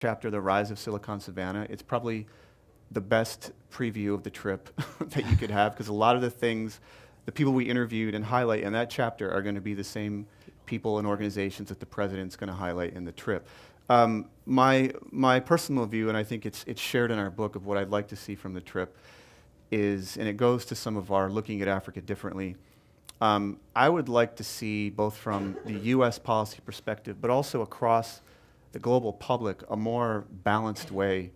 chapter, The Rise of Silicon Savannah. It's probably the best preview of the trip that you could have, because a lot of the things, the people we interviewed and highlight in that chapter are going to be the same people and organizations that the president's going to highlight in the trip. My personal view, and I think it's shared in our book, of what I'd like to see from the trip is, and it goes to some of our looking at Africa differently, I would like to see, both from the U.S. policy perspective, but also across the global public, a more balanced way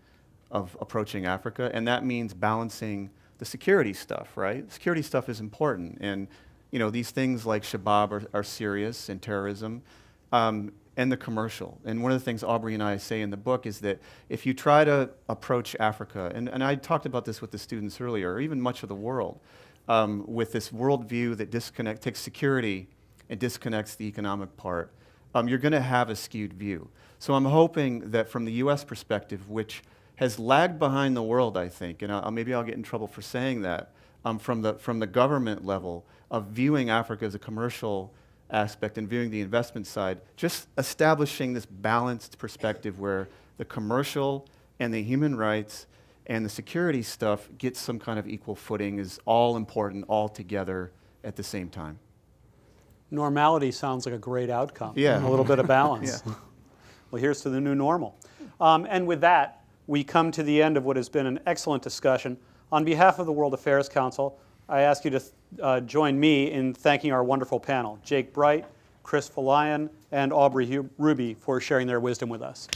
of approaching Africa, and that means balancing the security stuff, right? Security stuff is important, and these things like Shabab are serious, and terrorism, and the commercial. And one of the things Aubrey and I say in the book is that if you try to approach Africa, and I talked about this with the students earlier, or even much of the world, with this worldview that takes security and disconnects the economic part, you're going to have a skewed view. So I'm hoping that from the U.S. perspective, which has lagged behind the world, I think, and maybe I'll get in trouble for saying that, from the government level of viewing Africa as a commercial aspect and viewing the investment side, just establishing this balanced perspective where the commercial and the human rights and the security stuff gets some kind of equal footing is all important, all together at the same time. Normality sounds like a great outcome. Yeah. A little bit of balance. Yeah. Well, here's to the new normal. And with that, we come to the end of what has been an excellent discussion. On behalf of the World Affairs Council, I ask you to join me in thanking our wonderful panel, Jake Bright, Chris Falayan, and Aubrey Ruby, for sharing their wisdom with us.